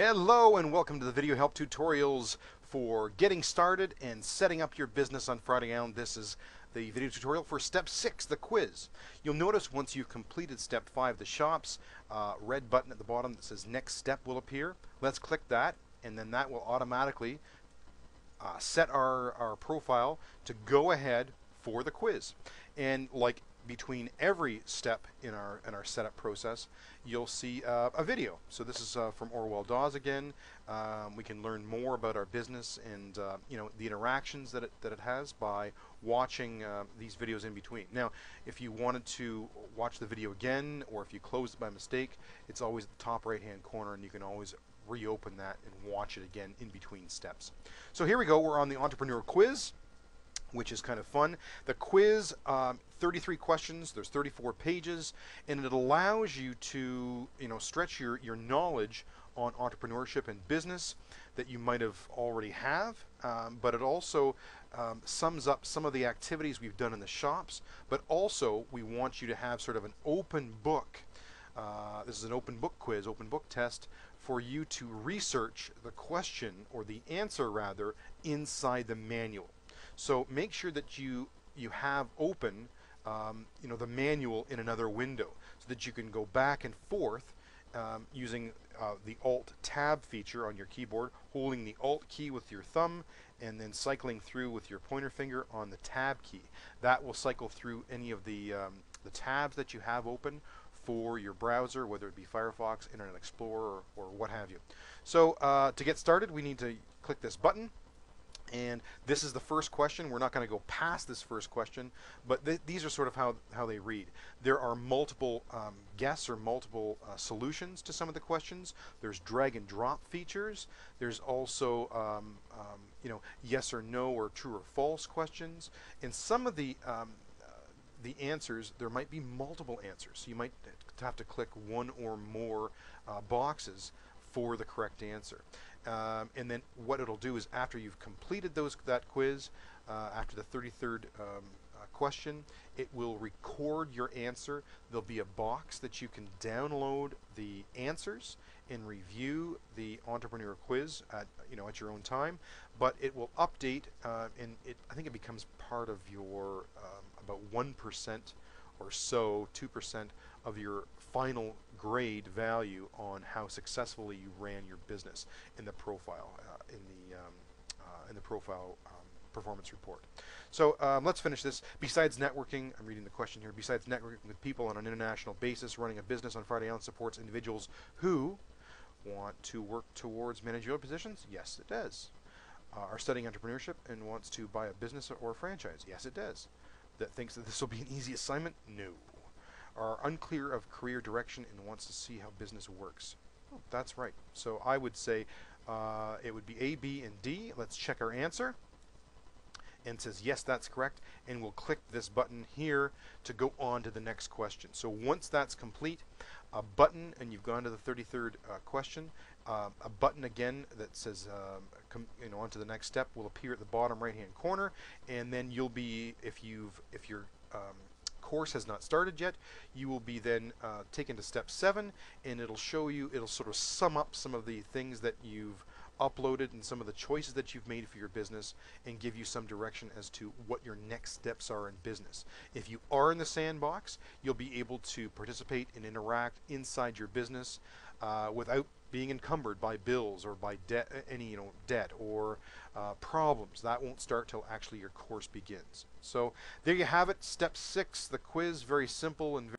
Hello and welcome to the video help tutorials for getting started and setting up your business on Friday Island. This is the video tutorial for step 6, the quiz. You'll notice once you've completed step 5, the shops, red button at the bottom that says next step will appear. Let's click that, and then that will automatically set our profile to go ahead for the quiz. And like between every step in our setup process, you'll see a video. So this is from Orwell Dawes again. We can learn more about our business and the interactions that it has by watching these videos in between. Now, if you wanted to watch the video again, or if you closed it by mistake, it's always at the top right-hand corner, and you can always reopen that and watch it again in between steps. So here we go. We're on the entrepreneur quiz, which is kind of fun. The quiz, 33 questions, there's 34 pages, and it allows you to stretch your knowledge on entrepreneurship and business that you might have already have, but it also sums up some of the activities we've done in the shops, but also we want you to have sort of an open book. This is an open book quiz, open book test, for you to research the question, or the answer rather, inside the manual. So make sure that you have open the manual in another window, so that you can go back and forth using the Alt-Tab feature on your keyboard, holding the Alt key with your thumb, and then cycling through with your pointer finger on the Tab key. That will cycle through any of the tabs that you have open for your browser, whether it be Firefox, Internet Explorer, or what have you. So to get started, we need to click this button. And this is the first question. We're not going to go past this first question, but these are sort of how they read. There are multiple guesses or multiple solutions to some of the questions. There's drag and drop features. There's also yes or no or true or false questions. And some of the answers, there might be multiple answers. So you might have to click one or more boxes for the correct answer. And then what it'll do is, after you've completed that quiz, after the 33rd question, it will record your answer. There'll be a box that you can download the answers and review the entrepreneur quiz at your own time. But it will update, and I think it becomes part of your about 1% or so, 2% of your final grade value on how successfully you ran your business in the profile, in the profile performance report. So let's finish this. Besides networking, I'm reading the question here, besides networking with people on an international basis, running a business on Friday Island supports individuals who want to work towards managerial positions? Yes, it does. Are studying entrepreneurship and wants to buy a business or a franchise? Yes, it does. That thinks that this will be an easy assignment? No. Are unclear of career direction and wants to see how business works? Oh, that's right. So I would say it would be A, B, and D. Let's check our answer. And it says yes, that's correct. And we'll click this button here to go on to the next question. So once that's complete, a button, and you've gone to the 33rd question, a button again that says on to the next step will appear at the bottom right hand corner, and then you'll be, if your course has not started yet, you will be then taken to step 7, and it'll sort of sum up some of the things that you've uploaded and some of the choices that you've made for your business, and give you some direction as to what your next steps are in business. If you are in the sandbox, you'll be able to participate and interact inside your business without being encumbered by bills or by debt, debt or problems. That won't start till actually your course begins. So there you have it, step 6, the quiz. Very simple and